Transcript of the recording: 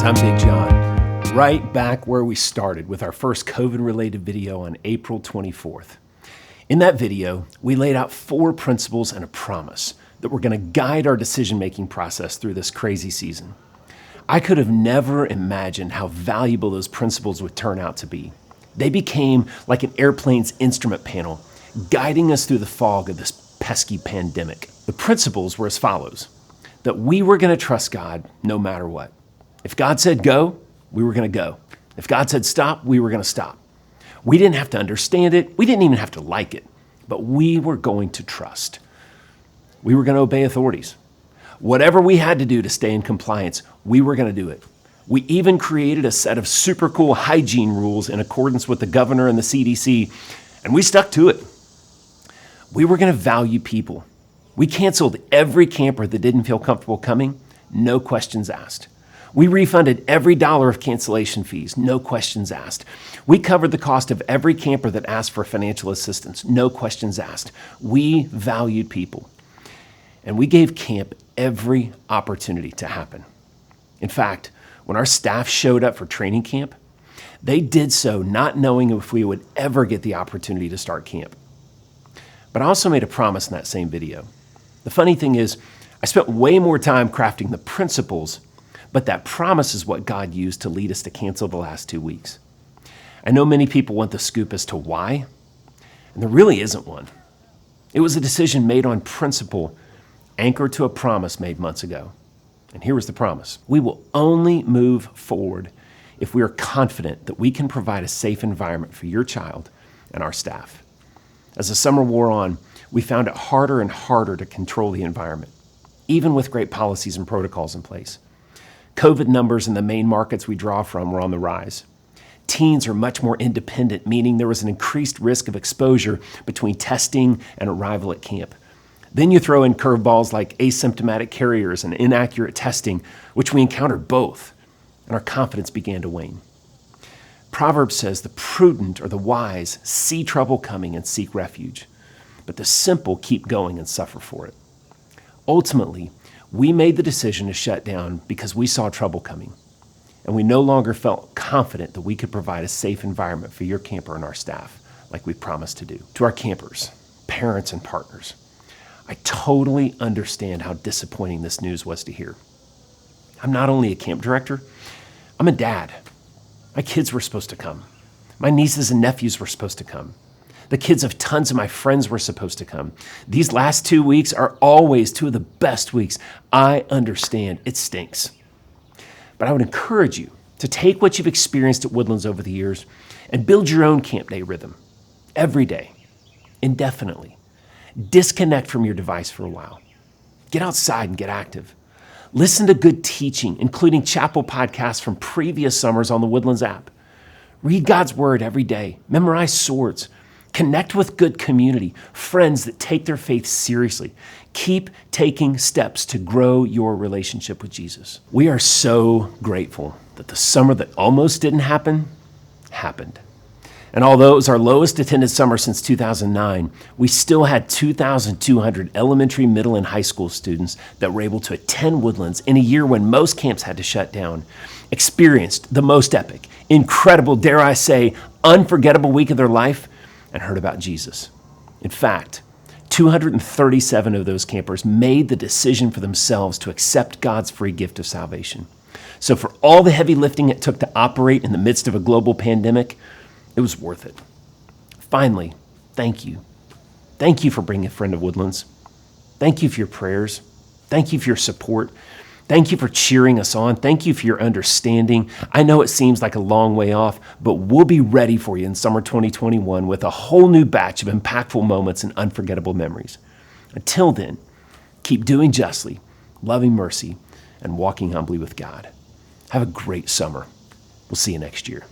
I'm Big John, right back where we started with our first COVID-related video on April 24th. In that video, we laid out 4 principles and a promise that were going to guide our decision-making process through this crazy season. I could have never imagined how valuable those principles would turn out to be. They became like an airplane's instrument panel, guiding us through the fog of this pesky pandemic. The principles were as follows: that we were going to trust God no matter what. If God said go, we were going to go. If God said stop, we were going to stop. We didn't have to understand it. We didn't even have to like it, but we were going to trust. We were going to obey authorities. Whatever we had to do to stay in compliance, we were going to do it. We even created a set of super cool hygiene rules in accordance with the governor and the CDC, and we stuck to it. We were going to value people. We canceled every camper that didn't feel comfortable coming, no questions asked. We refunded every dollar of cancellation fees, no questions asked. We covered the cost of every camper that asked for financial assistance, no questions asked. We valued people. And we gave camp every opportunity to happen. In fact, when our staff showed up for training camp, they did so not knowing if we would ever get the opportunity to start camp. But I also made a promise in that same video. The funny thing is, I spent way more time crafting the principles, but that promise is what God used to lead us to cancel the last 2 weeks. I know many people want the scoop as to why, and there really isn't one. It was a decision made on principle, anchored to a promise made months ago. And here was the promise: we will only move forward if we are confident that we can provide a safe environment for your child and our staff. As the summer wore on, we found it harder and harder to control the environment, even with great policies and protocols in place. COVID numbers in the main markets we draw from were on the rise. Teens are much more independent, meaning there was an increased risk of exposure between testing and arrival at camp. Then you throw in curveballs like asymptomatic carriers and inaccurate testing, which we encountered both, and our confidence began to wane. Proverbs says the prudent or the wise see trouble coming and seek refuge, but the simple keep going and suffer for it. Ultimately, we made the decision to shut down because we saw trouble coming, and we no longer felt confident that we could provide a safe environment for your camper and our staff like we promised to do. To our campers, parents, and partners, I totally understand how disappointing this news was to hear. I'm not only a camp director, I'm a dad. My kids were supposed to come. My nieces and nephews were supposed to come. The kids of tons of my friends were supposed to come. These last 2 weeks are always 2 of the best weeks. I understand it stinks. But I would encourage you to take what you've experienced at Woodlands over the years and build your own camp day rhythm every day, indefinitely. Disconnect from your device for a while. Get outside and get active. Listen to good teaching, including chapel podcasts from previous summers on the Woodlands app. Read God's word every day. Memorize swords. Connect with good community, friends that take their faith seriously. Keep taking steps to grow your relationship with Jesus. We are so grateful that the summer that almost didn't happen, happened. And although it was our lowest attended summer since 2009, we still had 2,200 elementary, middle, and high school students that were able to attend Woodlands in a year when most camps had to shut down, experienced the most epic, incredible, dare I say, unforgettable week of their life, and heard about Jesus. In fact, 237 of those campers made the decision for themselves to accept God's free gift of salvation. So for all the heavy lifting it took to operate in the midst of a global pandemic, it was worth it. Finally, thank you. Thank you for bringing a friend to Woodlands. Thank you for your prayers. Thank you for your support. Thank you for cheering us on. Thank you for your understanding. I know it seems like a long way off, but we'll be ready for you in summer 2021 with a whole new batch of impactful moments and unforgettable memories. Until then, keep doing justly, loving mercy, and walking humbly with God. Have a great summer. We'll see you next year.